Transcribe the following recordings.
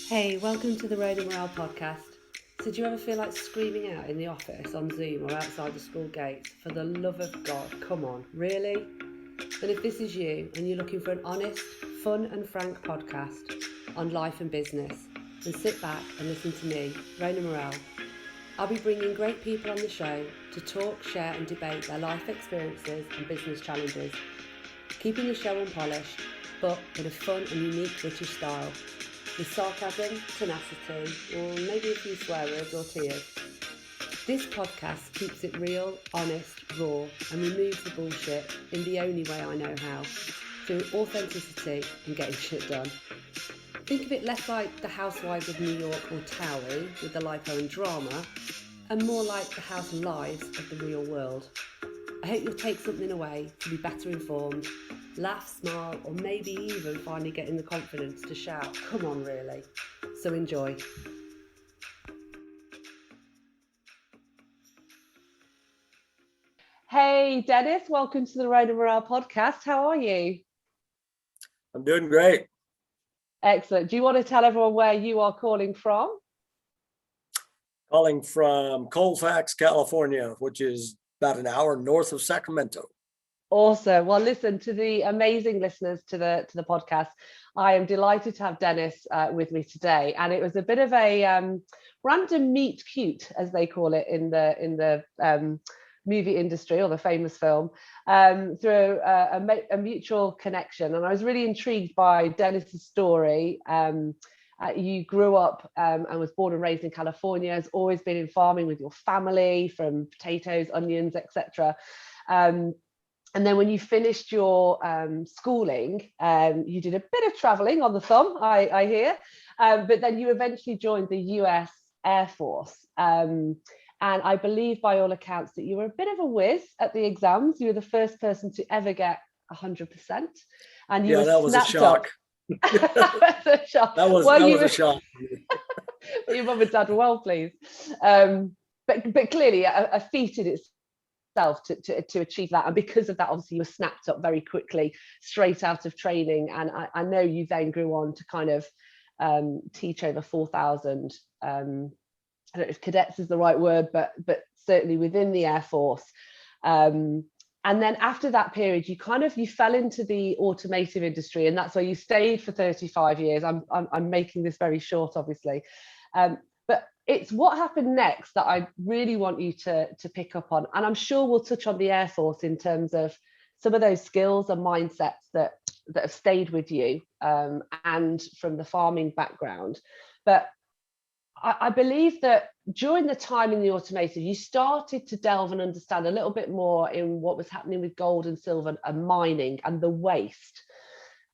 Hey, welcome to the Road and Morale podcast. So do you ever feel like screaming out in the office, on Zoom or outside the school gates? For the love of God, come on, really? Then if this is you and you're looking for an honest, fun and frank podcast on life and business, then sit back and listen to me, Rona Morale. I'll be bringing great people on the show to talk, share and debate their life experiences and business challenges, keeping the show unpolished, but in a fun and unique British style, with sarcasm, tenacity, or maybe a few swear words or tears. This podcast keeps it real, honest, raw, and removes the bullshit in the only way I know how, through authenticity and getting shit done. Think of it less like the Housewives of New York or Towie with the lipo and drama, and more like the house lives of the real world. I hope you'll take something away to be better informed, laugh, smile, or maybe even finally getting the confidence to shout, come on really. So enjoy. Hey Dennis, welcome to the Road and Morale podcast. How are you? I'm doing great. Excellent. Do you want to tell everyone where you are calling from? Calling from Colfax, California, which is about an hour north of Sacramento. Awesome. Well, listen, to the amazing listeners to the podcast, I am delighted to have Dennis with me today, and it was a bit of a random meet cute, as they call it in the movie industry, or the famous film, through a mutual connection. And I was really intrigued by Dennis's story. You grew up and was born and raised in California, has always been in farming with your family, from potatoes, onions, etc. And then when you finished your schooling, you did a bit of traveling on the thumb, I hear, but then you eventually joined the US Air Force. And I believe by all accounts that you were a bit of a whiz at the exams. You were the first person to ever get 100%. And you were that was a shock. That's a shock. That was a shock. Your mum and dad were well pleased. But clearly a feat in itself to achieve that. And because of that, obviously you were snapped up very quickly, straight out of training. And I know you then grew on to kind of teach over 4,000, I don't know if cadets is the right word, but certainly within the Air Force. And then after that period, you fell into the automotive industry, and that's where you stayed for 35 years. I'm making this very short, obviously. But it's what happened next that I really want you to pick up on. And I'm sure we'll touch on the Air Force in terms of some of those skills and mindsets that have stayed with you, and from the farming background. But I believe that during the time in the automotive, you started to delve and understand a little bit more in what was happening with gold and silver and mining and the waste.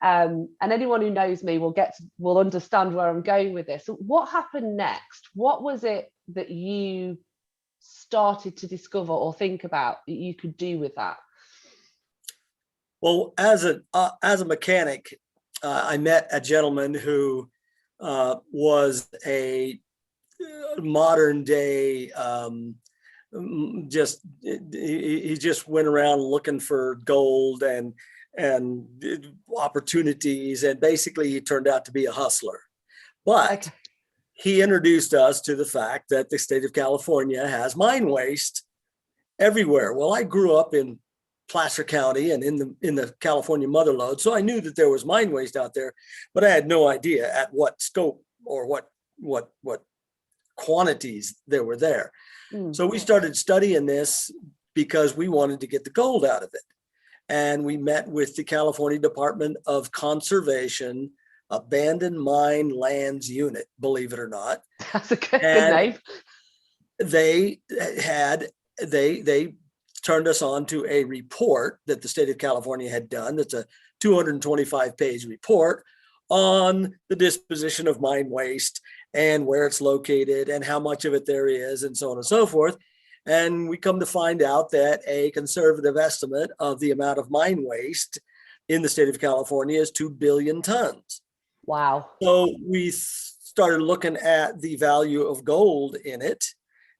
And anyone who knows me will understand where I'm going with this. So what happened next? What was it that you started to discover or think about that you could do with that? Well, as a mechanic, I met a gentleman who was a modern day, he just went around looking for gold and opportunities, and basically he turned out to be a hustler. But he introduced us to the fact that the state of California has mine waste everywhere. Well, I grew up in Placer County and in the California mother lode, so I knew that there was mine waste out there, but I had no idea at what scope or what quantities there were there. So we started studying this because we wanted to get the gold out of it. And we met with the California Department of Conservation Abandoned Mine Lands Unit, believe it or not. That's a good name. They turned us on to a report that the state of California had done. That's a 225-page report on the disposition of mine waste and where it's located and how much of it there is, and so on and so forth. And we come to find out that a conservative estimate of the amount of mine waste in the state of California is 2 billion tons. Wow. So we started looking at the value of gold in it,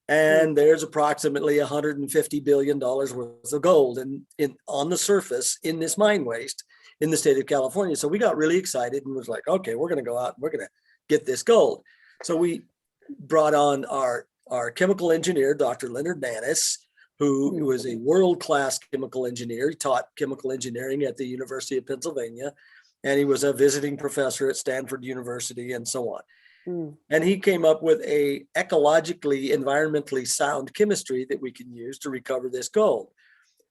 and there's approximately $150 billion worth of gold on the surface in this mine waste in the state of California. So we got really excited and was like, okay, we're going to go out and we're going to get this gold. So we brought on our chemical engineer, Dr. Leonard Nannis, who was a world-class chemical engineer. He taught chemical engineering at the University of Pennsylvania, and he was a visiting professor at Stanford University and so on. And he came up with a ecologically, environmentally sound chemistry that we can use to recover this gold.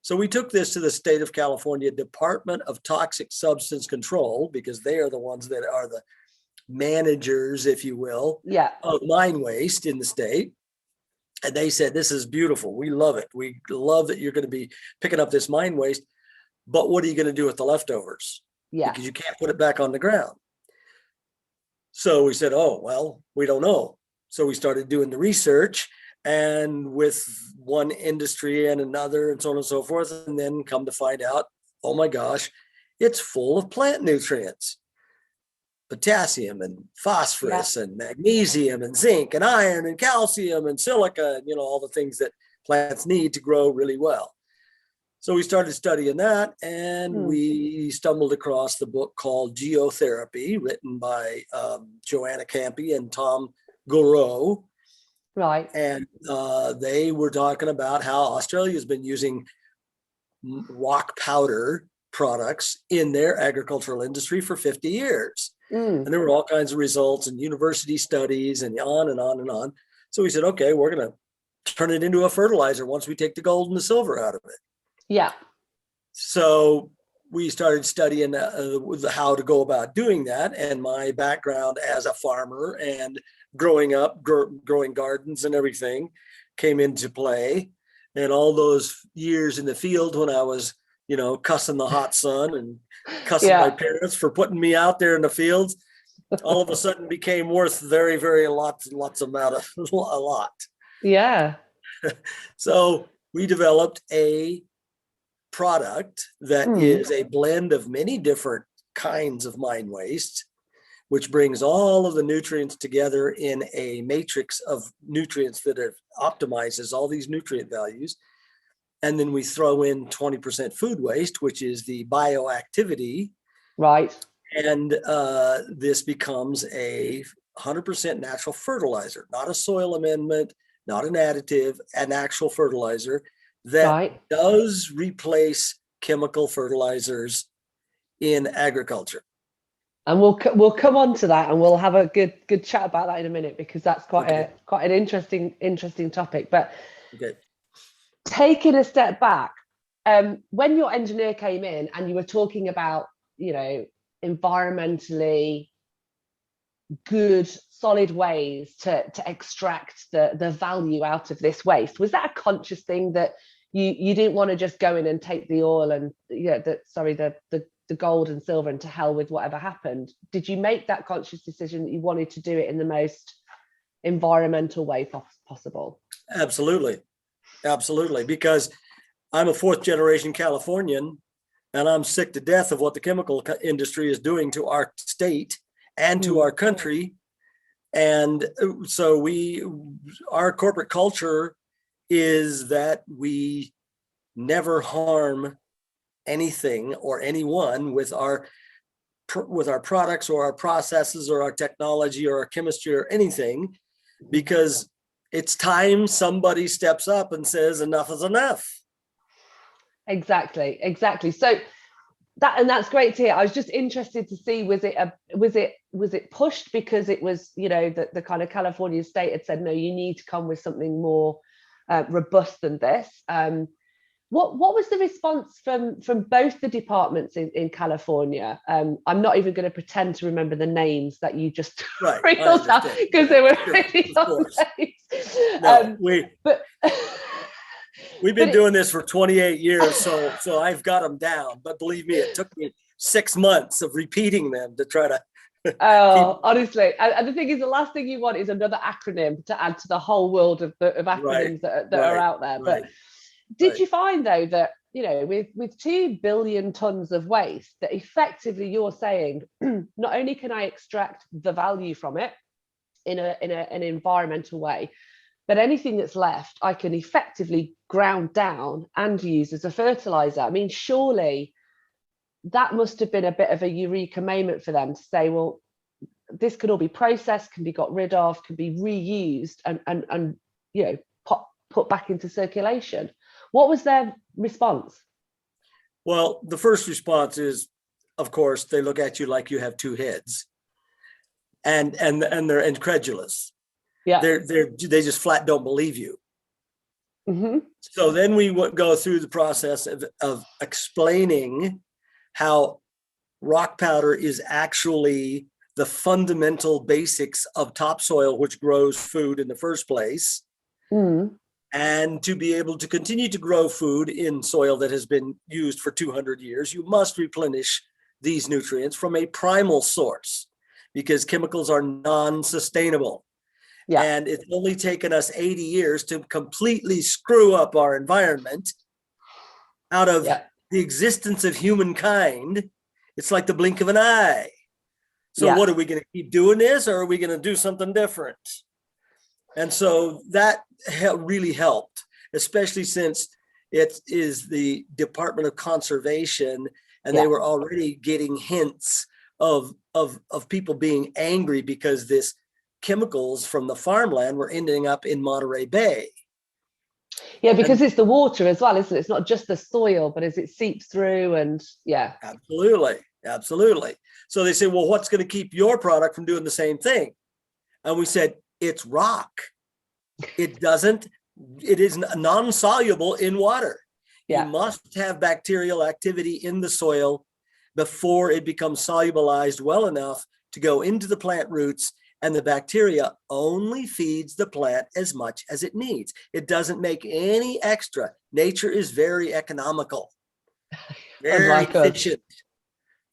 So we took this to the state of California Department of Toxic Substance Control, because they are the ones that are the managers, if you will, of mine waste in the state. And they said, this is beautiful. We love it. We love that you're going to be picking up this mine waste, but what are you going to do with the leftovers? Because you can't put it back on the ground. So we said, oh, well, we don't know. So we started doing the research, and with one industry and another and so on and so forth, and then come to find out, oh my gosh, it's full of plant nutrients. Potassium and phosphorus and magnesium and zinc and iron and calcium and silica, and, all the things that plants need to grow really well. So we started studying that, and we stumbled across the book called Geotherapy, written by Joanna Campy and Tom Goreau. Right. And they were talking about how Australia has been using rock powder products in their agricultural industry for 50 years. And there were all kinds of results and university studies and on and on and on. So we said, okay, we're going to turn it into a fertilizer once we take the gold and the silver out of it. Yeah. So we started studying how to go about doing that. And my background as a farmer and growing up, growing gardens and everything came into play. And all those years in the field when I was, cussing the hot sun and cussing my parents for putting me out there in the fields, all of a sudden became worth very, very lots amount of a lot. Yeah. So we developed a product that is a blend of many different kinds of mine waste, which brings all of the nutrients together in a matrix of nutrients that optimizes all these nutrient values. And then we throw in 20% food waste, which is the bioactivity. Right. And this becomes a 100% natural fertilizer, not a soil amendment, not an additive, an actual fertilizer that does replace chemical fertilizers in agriculture. And we'll come on to that, and we'll have a good chat about that in a minute, because that's quite an interesting topic. But taking a step back, when your engineer came in and you were talking about, environmentally good, solid ways to extract the value out of this waste, was that a conscious thing that you didn't want to just go in and take the oil and the gold and silver and to hell with whatever happened? Did you make that conscious decision that you wanted to do it in the most environmental way possible? Absolutely, because I'm a fourth generation Californian, and I'm sick to death of what the chemical industry is doing to our state and to our country. And so our corporate culture is that we never harm anything or anyone with our products or our processes or our technology or our chemistry or anything, because it's time somebody steps up and says enough is enough. Exactly. So that's great to hear. I was just interested to see, was it pushed because it was, the kind of California state had said, no, you need to come with something more robust than this. What was the response from both the departments in California? I'm not even going to pretend to remember the names that you just reeled out, because they were really long names. No, we've been doing this for 28 years, so I've got them down. But believe me, it took me 6 months of repeating them to try to. Honestly, and the thing is, the last thing you want is another acronym to add to the whole world of acronyms that are out there. But did you find, though, that with 2 billion tons of waste, that effectively you're saying not only can I extract the value from it in an environmental way, but anything that's left I can effectively ground down and use as a fertilizer? I mean, surely that must have been a bit of a eureka moment for them to say, well, this can all be processed, can be got rid of, can be reused, and put back into circulation. What was their response? Well, the first response is, of course, they look at you like you have two heads, and they're incredulous. Yeah. They just flat don't believe you. Mm-hmm. So then we would go through the process of explaining how rock powder is actually the fundamental basics of topsoil, which grows food in the first place. Mm. And to be able to continue to grow food in soil that has been used for 200 years, you must replenish these nutrients from a primal source, because chemicals are non-sustainable. Yeah. And it's only taken us 80 years to completely screw up our environment out of the existence of humankind. It's like the blink of an eye. So what, are we going to keep doing this, or are we going to do something different? And so that really helped, especially since it is the Department of Conservation, and they were already getting hints of people being angry because this chemicals from the farmland were ending up in Monterey Bay. Yeah, because it's the water as well, isn't it? It's not just the soil, but as it seeps through, and Absolutely. So they say, well, what's going to keep your product from doing the same thing? And we said, it's rock. It is non-soluble in water. You must have bacterial activity in the soil before it becomes solubilized well enough to go into the plant roots, and the bacteria only feeds the plant as much as it needs. It doesn't make any extra. Nature is very economical, very efficient.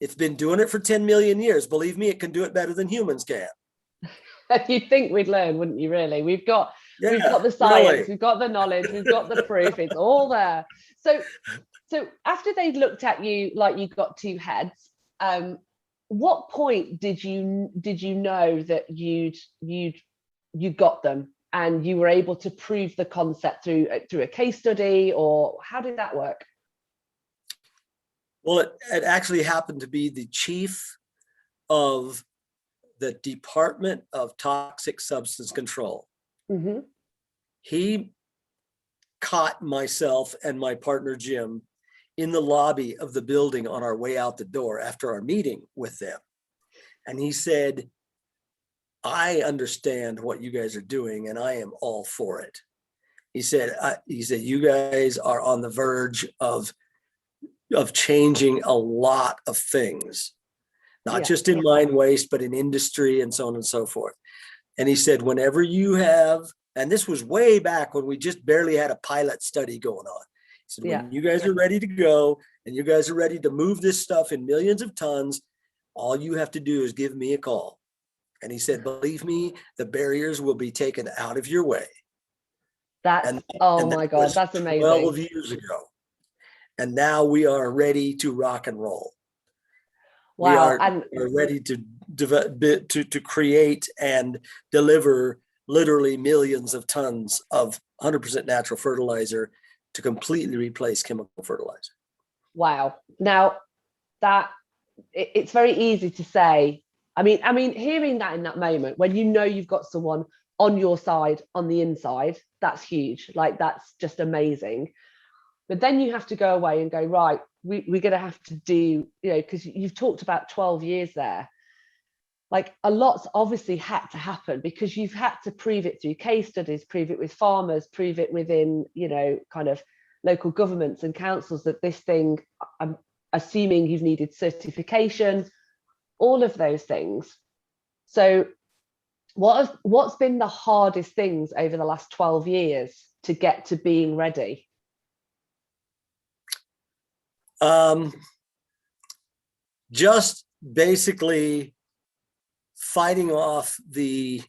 It's been doing it for 10 million years. Believe me, it can do it better than humans can. You'd think we'd learn, wouldn't you, really? We've got the science, we've got the knowledge, we've got the proof, it's all there. So after they'd looked at you like you got two heads, what point did you know that you got them and you were able to prove the concept through a case study, or how did that work? Well, it actually happened to be the chief of the Department of Toxic Substance Control. Mm-hmm. He caught myself and my partner Jim in the lobby of the building on our way out the door after our meeting with them. And he said, I understand what you guys are doing, and I am all for it. He said, you guys are on the verge of changing a lot of things, not just in mine waste, but in industry and so on and so forth. And he said, whenever you have, and this was way back when we just barely had a pilot study going on. He said, when you guys are ready to go and you guys are ready to move this stuff in millions of tons, all you have to do is give me a call. And he said, believe me, the barriers will be taken out of your way. My God, that's amazing. 12 years ago. And now we are ready to rock and roll. Wow. We're ready to create and deliver literally millions of tons of 100% natural fertilizer to completely replace chemical fertilizer. Wow. Now it's very easy to say. I mean, hearing that in that moment, when you know you've got someone on your side, on the inside, that's huge. Like, that's just amazing. But then you have to go away and go, right, we're going to have to do, because you've talked about 12 years there. Like, a lot's obviously had to happen, because you've had to prove it through case studies, prove it with farmers, prove it within, kind of local governments and councils that this thing, I'm assuming you've needed certification, all of those things. So what's been the hardest things over the last 12 years to get to being ready? Just basically fighting off the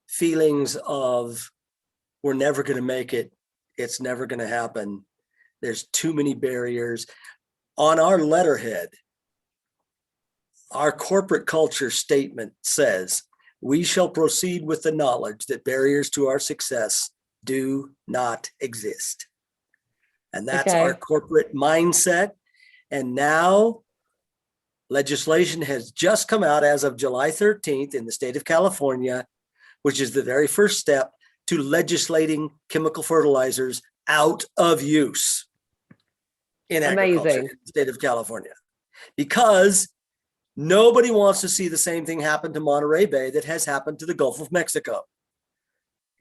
feelings of we're never going to make it. It's never going to happen. There's too many barriers. On our letterhead, our corporate culture statement says, we shall proceed with the knowledge that barriers to our success do not exist. And that's our corporate mindset. And now Legislation has just come out as of July 13th in the state of California, which is the very first step to legislating chemical fertilizers out of use in agriculture in the state of California, because nobody wants to see the same thing happen to Monterey Bay that has happened to the Gulf of Mexico.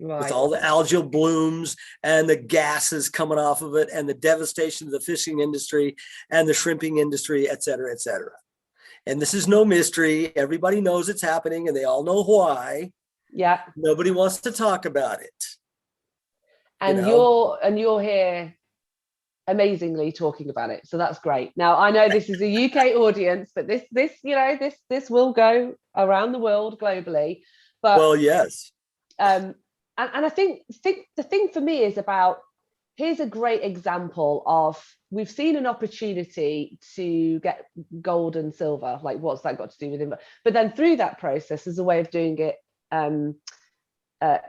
Right. With all the algal blooms and the gases coming off of it and the devastation of the fishing industry and the shrimping industry, et cetera, et cetera. And this is no mystery. Everybody knows it's happening and they all know why. Yeah. Nobody wants to talk about it. And you're here amazingly talking about it. So that's great. Now I know this is a UK audience, but this will go around the world globally. But well, yes. And I think the thing for me is about, here's a great example of, we've seen an opportunity to get gold and silver, like what's that got to do with it? But then through that process, there's a way of doing it,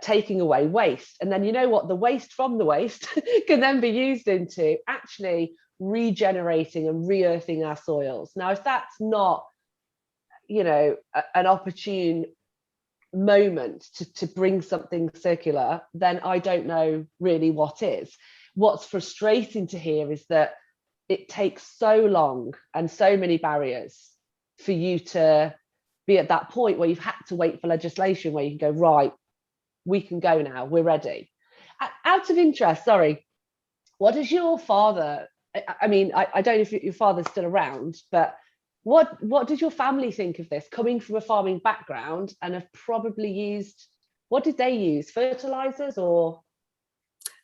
taking away waste. And then you know what, the waste from the waste can then be used into actually regenerating and re-earthing our soils. Now, if that's not, an opportune moment to bring something circular, then I don't know really what is. What's frustrating to hear is that it takes so long and so many barriers for you to be at that point where you've had to wait for legislation where you can go, right, we can go now, we're ready. Out of interest, sorry, what does your father, I mean, I don't know if your father's still around, but what did your family think of this, coming from a farming background, and have probably used, what did they use, fertilizers or?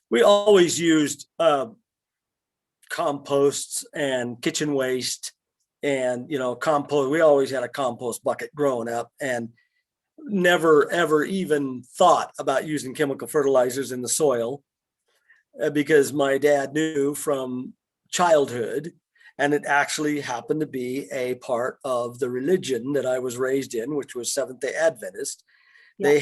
We always used composts and kitchen waste and, compost. We always had a compost bucket growing up and never, ever even thought about using chemical fertilizers in the soil because my dad knew from childhood, and it actually happened to be a part of the religion that I was raised in, which was Seventh-day Adventist. Yeah. They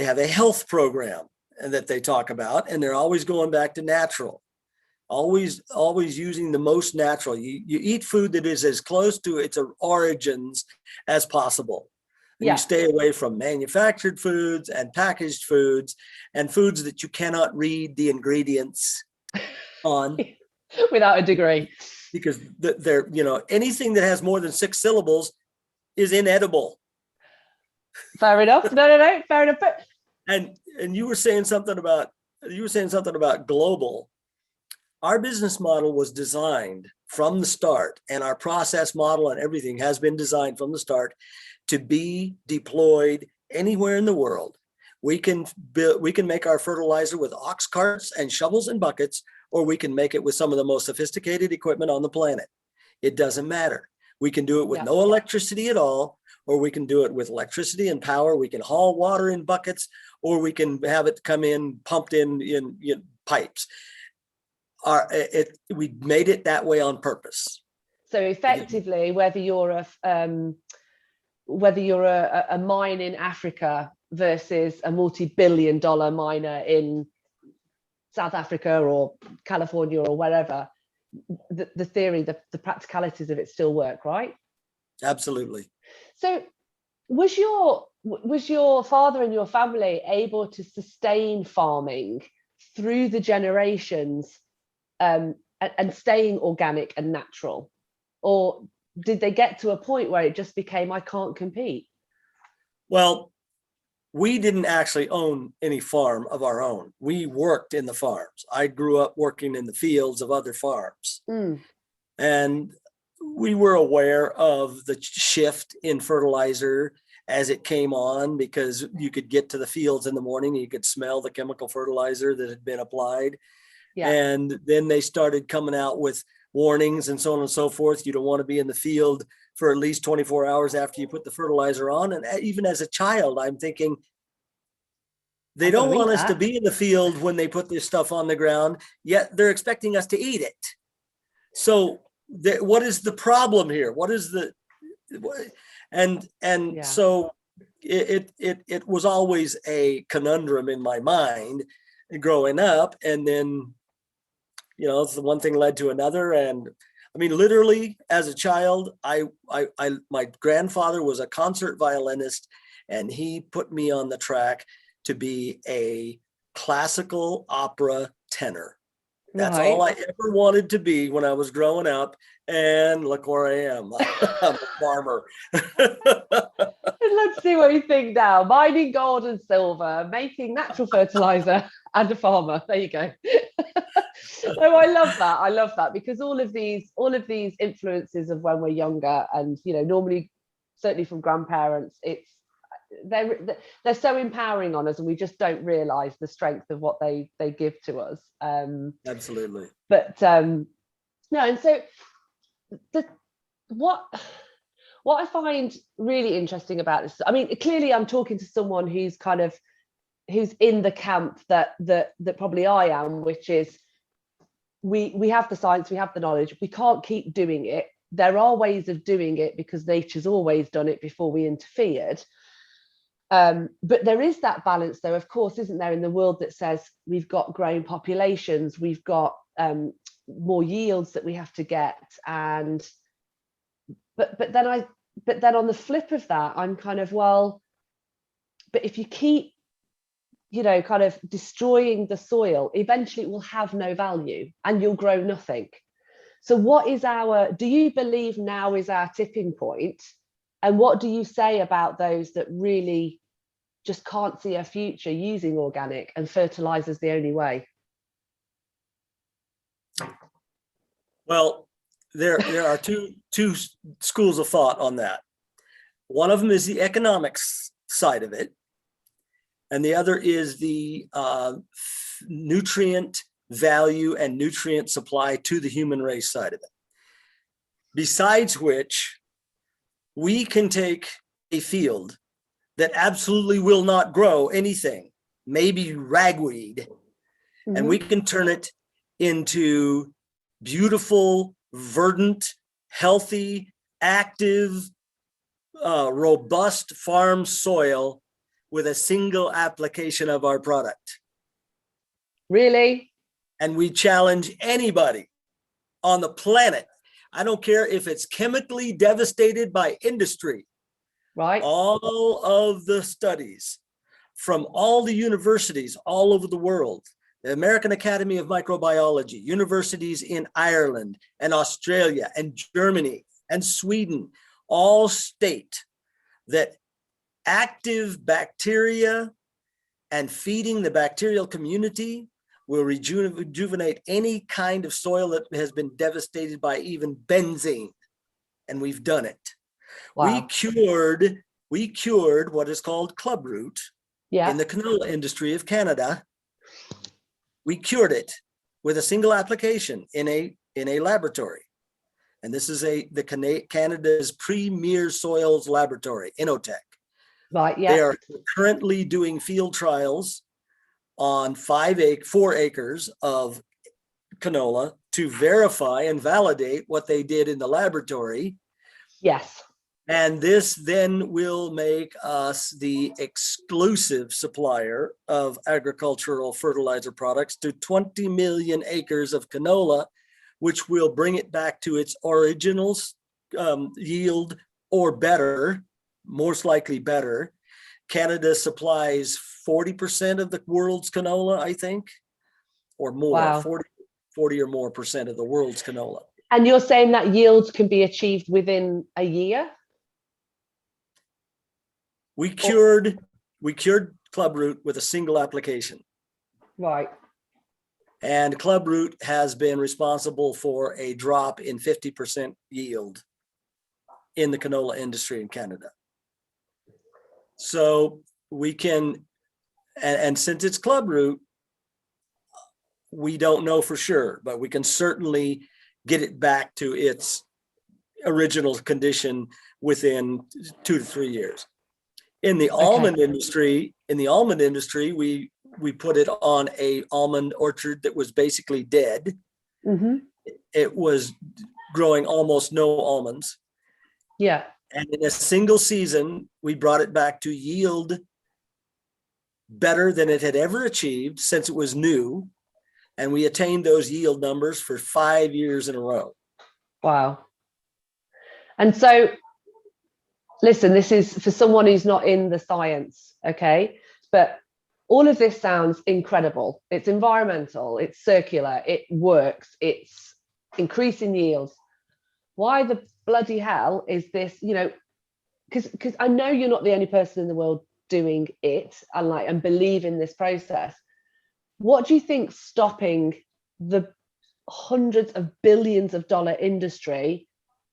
have a health program that they talk about, and they're always going back to natural, always using the most natural. You eat food that is as close to its origins as possible. And you stay away from manufactured foods and packaged foods and foods that you cannot read the ingredients on. Without a degree, because they're anything that has more than 6 syllables is inedible. Fair enough. No, fair enough. But and you were saying something about global. Our business model was designed from the start, and our process model and everything has been designed from the start to be deployed anywhere in the world. We can make our fertilizer with ox carts and shovels and buckets, or we can make it with some of the most sophisticated equipment on the planet. It doesn't matter. We can do it with no electricity at all, or we can do it with electricity and power. We can haul water in buckets, or we can have it come in, pumped in pipes. We made it that way on purpose. So effectively, whether you're a mine in Africa versus a multi-billion-dollar miner in South Africa or California or wherever, the theory, the practicalities of it still work, right? Absolutely. So was your father and your family able to sustain farming through the generations and staying organic and natural? Or did they get to a point where it just became, I can't compete? Well, we didn't actually own any farm of our own. We worked in the farms. I grew up working in the fields of other farms. And we were aware of the shift in fertilizer as it came on, because you could get to the fields in the morning and you could smell the chemical fertilizer that had been applied. Yeah. And then they started coming out with warnings and so on and so forth. You don't want to be in the field for at least 24 hours after you put the fertilizer on. And even as a child, I'm thinking, they don't want us to be in the field when they put this stuff on the ground, yet they're expecting us to eat it. So what is the problem here? What is the, so it was always a conundrum in my mind growing up. And then, the one thing led to another. And I mean, literally, as a child, my grandfather was a concert violinist, and he put me on the track to be a classical opera tenor. That's all I ever wanted to be when I was growing up. And look where I am. I'm a farmer. Let's see what you think now. Mining gold and silver, making natural fertilizer, and a farmer. There you go. Oh, I love that. I love that, because all of these influences of when we're younger, and normally, certainly from grandparents, they're so empowering on us, and we just don't realize the strength of what they give to us. Absolutely. But no, and so what I find really interesting about this, I mean, clearly I'm talking to someone who's in the camp that probably I am, which is we have the science, we have the knowledge, we can't keep doing it. There are ways of doing it because nature's always done it before we interfered. But there is that balance, though, of course, isn't there, in the world that says we've got growing populations, we've got more yields that we have to get, and but then on the flip of that, I'm kind of, well, but if you keep kind of destroying the soil, eventually it will have no value and you'll grow nothing. So do you believe now is our tipping point? And what do you say about those that really just can't see a future using organic and fertilizers the only way? Well, there are two schools of thought on that. One of them is the economics side of it, and the other is the nutrient value and nutrient supply to the human race side of it. Besides which, we can take a field that absolutely will not grow anything, maybe ragweed, and we can turn it into beautiful, verdant, healthy, active, robust farm soil with a single application of our product. Really? And we challenge anybody on the planet. I don't care if it's chemically devastated by industry. Right. All of the studies from all the universities all over the world, the American Academy of Microbiology, universities in Ireland and Australia and Germany and Sweden, all state that active bacteria and feeding the bacterial community will rejuvenate any kind of soil that has been devastated by even benzene. And we've done it. Wow. We cured what is called clubroot in the canola industry of Canada. We cured it with a single application in a laboratory. And this is Canada's premier soils laboratory, Inotech. Right, yeah. They are currently doing field trials on 4 acres of canola to verify and validate what they did in the laboratory. Yes. And this then will make us the exclusive supplier of agricultural fertilizer products to 20 million acres of canola, which will bring it back to its original yield or better, most likely better. Canada supplies 40% of the world's canola, I think, or more. Wow. 40 or more percent of the world's canola. And you're saying that yields can be achieved within a year? We cured clubroot with a single application. Right. And clubroot has been responsible for a drop in 50% yield in the canola industry in Canada. So we can, and since it's clubroot, we don't know for sure, but we can certainly get it back to its original condition within 2 to 3 years. In the almond industry, we put it on a almond orchard that was basically dead. Mm-hmm. It was growing almost no almonds. Yeah. And in a single season, we brought it back to yield better than it had ever achieved since it was new. And we attained those yield numbers for 5 years in a row. Wow. And so, listen, this is for someone who's not in the science, okay? But all of this sounds incredible. It's environmental, it's circular, it works, it's increasing yields. Why the bloody hell is this, because I know you're not the only person in the world doing it and believe in this process. What do you think's stopping the hundreds of billions of dollar industry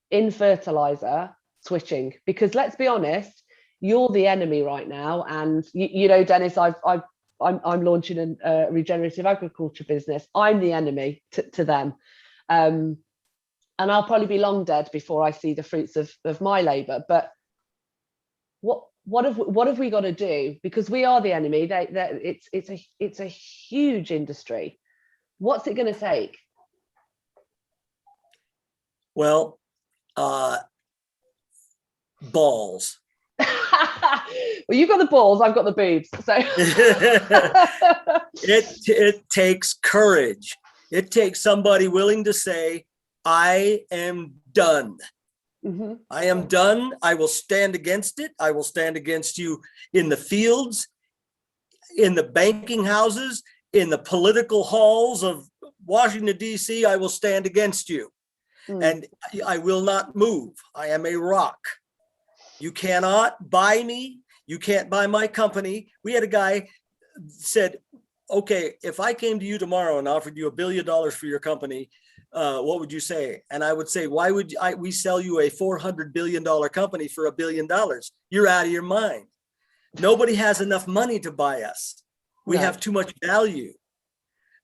in fertilizer switching? Because let's be honest, you're the enemy right now. And Dennis, I'm launching a regenerative agriculture business. I'm the enemy to them. And I'll probably be long dead before I see the fruits of my labor. But what have we got to do? Because we are the enemy. It's a huge industry. What's it going to take? Well, balls. Well, you've got the balls, I've got the boobs. So it takes courage. It takes somebody willing to say, I am done. Mm-hmm. I am done. I will stand against it. I will stand against you in the fields, in the banking houses, in the political halls of Washington, D.C. I will stand against you. And I will not move. I am a rock. You cannot buy me. You can't buy my company. We had a guy said, okay, if I came to you tomorrow and offered you $1 billion for your company, what would you say? And I would say, why would we sell you a $400 billion company for $1 billion? You're out of your mind. Nobody has enough money to buy us. We have too much value.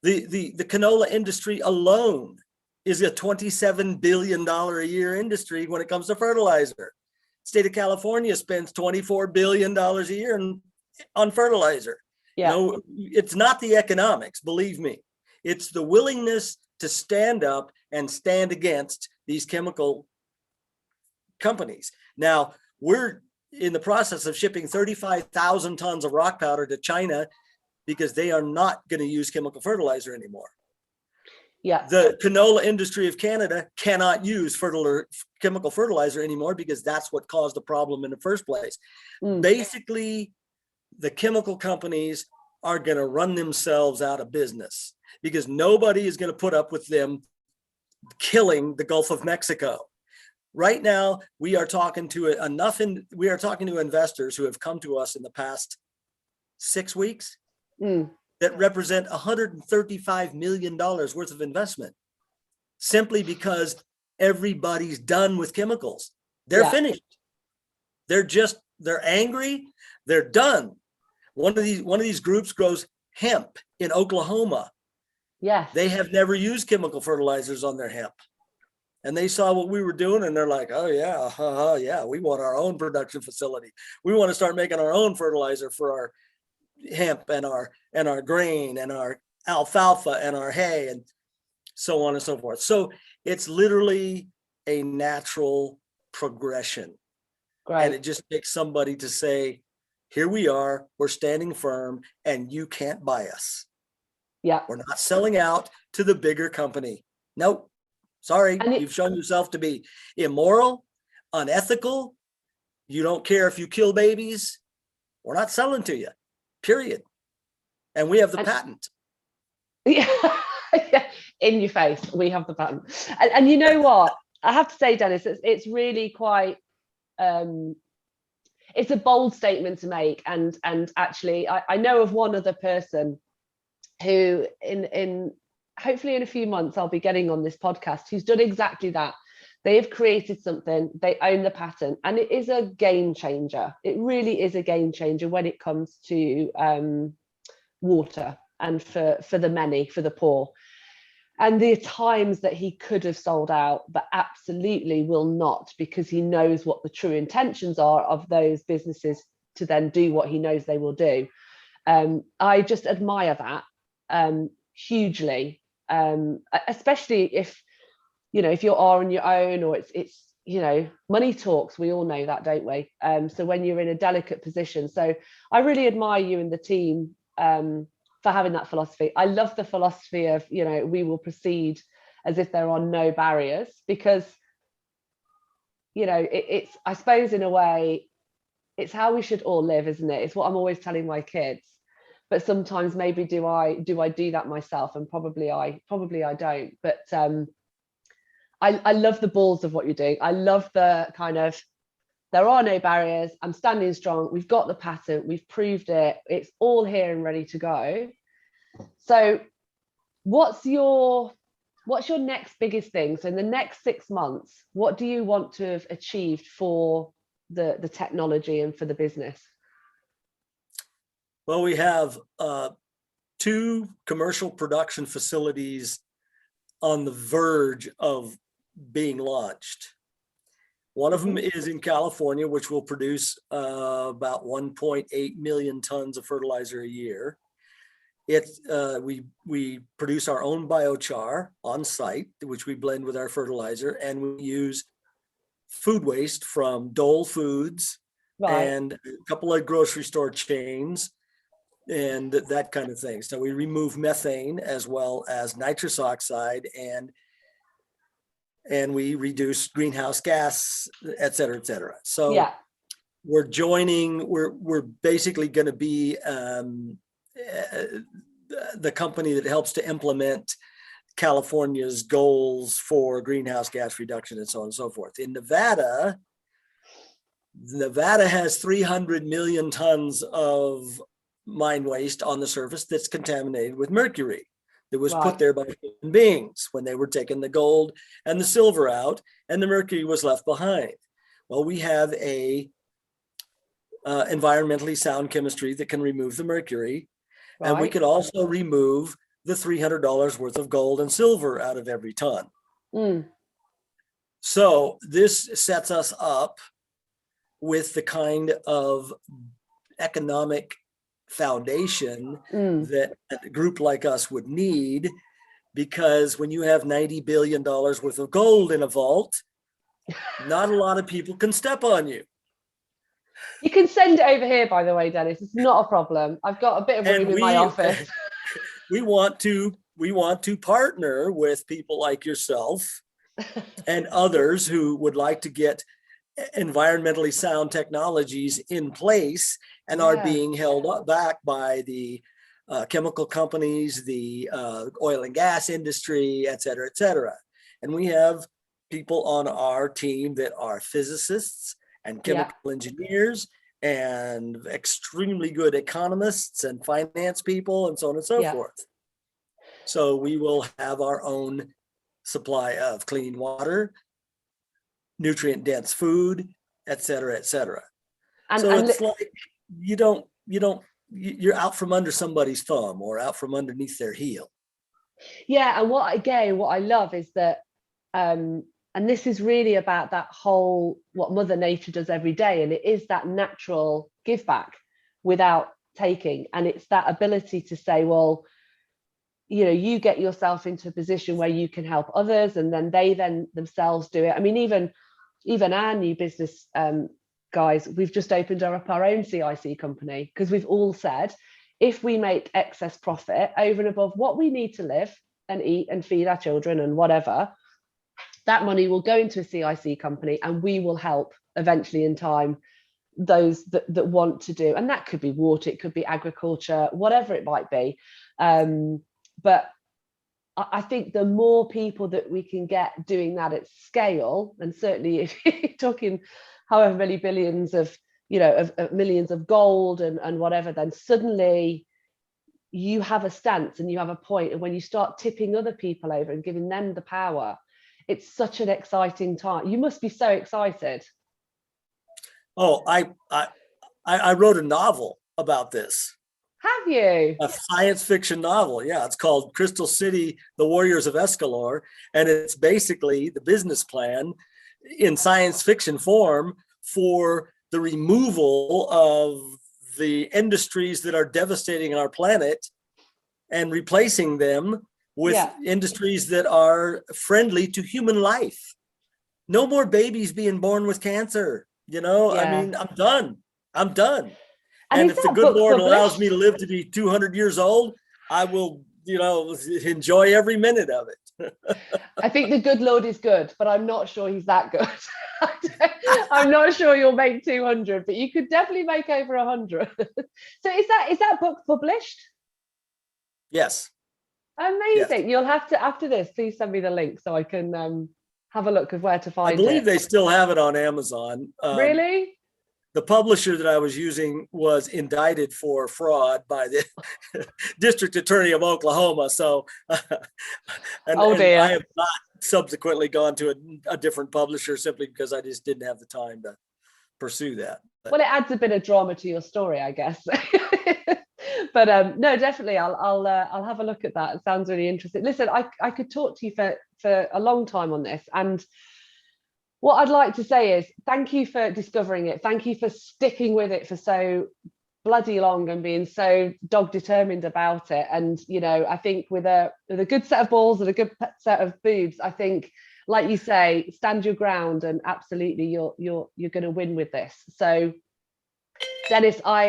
The canola industry alone is a $27 billion a year industry when it comes to fertilizer. State of California spends $24 billion a year on fertilizer. Yeah. It's not the economics, believe me. It's the willingness to stand up and stand against these chemical companies. Now, we're in the process of shipping 35,000 tons of rock powder to China because they are not going to use chemical fertilizer anymore. Yeah. The canola industry of Canada cannot use chemical fertilizer anymore because that's what caused the problem in the first place. Basically, the chemical companies are going to run themselves out of business because nobody is going to put up with them killing the Gulf of Mexico. Right now, we are talking to investors who have come to us in the past 6 weeks. That represent $135 million worth of investment simply because everybody's done with chemicals. They're finished. They're angry. They're done. One of these groups grows hemp in Oklahoma. Yes. They have never used chemical fertilizers on their hemp. And they saw what we were doing and they're like, oh yeah, we want our own production facility. We want to start making our own fertilizer for our hemp and our grain and our alfalfa and our hay and so on and so forth. So it's literally a natural progression. Right. And it just takes somebody to say, here we are, we're standing firm and you can't buy us. Yeah. We're not selling out to the bigger company. Nope. Sorry. You've shown yourself to be immoral, unethical. You don't care if you kill babies. We're not selling to you. Period. And we have the patent. Yeah, in your face, we have the patent. And you know what? I have to say, Dennis, it's really quite, it's a bold statement to make. And actually, I know of one other person who in hopefully in a few months, I'll be getting on this podcast, who's done exactly that. They have created something, they own the patent, and it is a game changer. It really is a game changer when it comes to water and for the many, for the poor. And the times that he could have sold out, but absolutely will not, because he knows what the true intentions are of those businesses to then do what he knows they will do. I just admire that hugely, especially if you're on your own, or it's money talks. We all know that, don't we? So when you're in a delicate position. So I really admire you and the team for having that philosophy. I love the philosophy of, we will proceed as if there are no barriers, because, you know, it's, I suppose in a way, it's how we should all live, isn't it? It's what I'm always telling my kids. But sometimes maybe do I do that myself? And probably I don't. But I love the balls of what you're doing. I love the kind of, there are no barriers. I'm standing strong. We've got the patent. We've proved it. It's all here and ready to go. So what's your next biggest thing? So in the next 6 months, what do you want to have achieved for the technology and for the business? Well, we have 2 commercial production facilities on the verge of being launched. One of them is in California, which will produce about 1.8 million tons of fertilizer a year. We produce our own biochar on site, which we blend with our fertilizer, and we use food waste from Dole Foods and a couple of grocery store chains and that kind of thing. So we remove methane as well as nitrous oxide, and we reduce greenhouse gas, et cetera, et cetera. So we're basically going to be the company that helps to implement California's goals for greenhouse gas reduction and so on and so forth. In Nevada has 300 million tons of mine waste on the surface that's contaminated with mercury that was put there by human beings when they were taking the gold and the silver out, and the mercury was left behind. Well, we have a environmentally sound chemistry that can remove the mercury, and we could also remove the $300 worth of gold and silver out of every ton. So this sets us up with the kind of economic foundation that a group like us would need, because when you have $90 billion worth of gold in a vault, not a lot of people can step on you. You can send it over here, by the way, Dennis. It's not a problem. I've got a bit of room in my office. We want to partner with people like yourself and others who would like to get environmentally sound technologies in place and are being held back by the chemical companies, the oil and gas industry, et cetera, et cetera. And we have people on our team that are physicists and chemical engineers and extremely good economists and finance people and so on and so forth. So we will have our own supply of clean water, nutrient dense food, et cetera, et cetera. So it's like you're out from under somebody's thumb or out from underneath their heel. Yeah, and what I love is that, and this is really about that whole, what Mother Nature does every day, and it is that natural give back without taking, and it's that ability to say, well, you know, you get yourself into a position where you can help others, and then they themselves do it. I mean, even our new business guys, we've just opened up our own CIC company, because we've all said, if we make excess profit over and above what we need to live and eat and feed our children and whatever, that money will go into a CIC company, and we will help eventually in time those that want to do, and that could be water, it could be agriculture, whatever it might be. But I think the more people that we can get doing that at scale, and certainly if you're talking however many billions of, you know, of millions of gold and whatever, then suddenly you have a stance and you have a point. And when you start tipping other people over and giving them the power, it's such an exciting time. You must be so excited. Oh, I wrote a novel about this. Have you? A science fiction novel. Yeah, it's called Crystal City, The Warriors of Escalor. And it's basically the business plan in science fiction form for the removal of the industries that are devastating our planet and replacing them with industries that are friendly to human life. No more babies being born with cancer. You know, I mean, I'm done. And if the good Lord allows me to live to be 200 years old, I will, you know, enjoy every minute of it. I think the good Lord is good, but I'm not sure he's that good. I'm not sure you'll make 200, but you could definitely make over 100. So is that book published? Yes. Amazing. Yes. You'll have to, after this, please send me the link so I can have a look of where to I find believe it. they still have it on Amazon. Really? The publisher that I was using was indicted for fraud by the district attorney of Oklahoma. So, and Oh dear. I have not subsequently gone to a different publisher simply because I just didn't have the time to pursue that. Well, it adds a bit of drama to your story, I guess. But no, definitely, I'll have a look at that. It sounds really interesting. Listen, I could talk to you for a long time on this, and what I'd like to say is thank you for discovering it. Thank you for sticking with it for so bloody long and being so dog determined about it. And I think with a good set of balls and a good set of boobs, I think, like you say, stand your ground, and absolutely you're going to win with this. So Dennis, I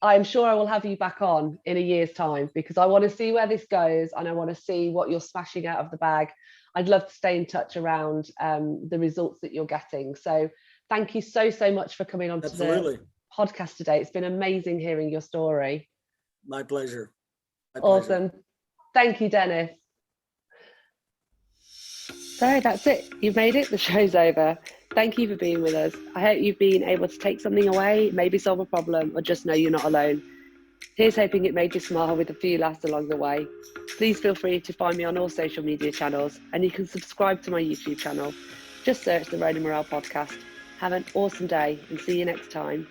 am sure I will have you back on in a year's time, because I want to see where this goes and I want to see what you're smashing out of the bag. I'd love to stay in touch around the results that you're getting. So thank you so much for coming on to the podcast today. It's been amazing hearing your story. My pleasure. Awesome. Thank you, Dennis. So that's it. You've made it. The show's over. Thank you for being with us. I hope you've been able to take something away, maybe solve a problem, or just know you're not alone. Here's hoping it made you smile with a few laughs along the way. Please feel free to find me on all social media channels, and you can subscribe to my YouTube channel. Just search the Road and Morale podcast. Have an awesome day and see you next time.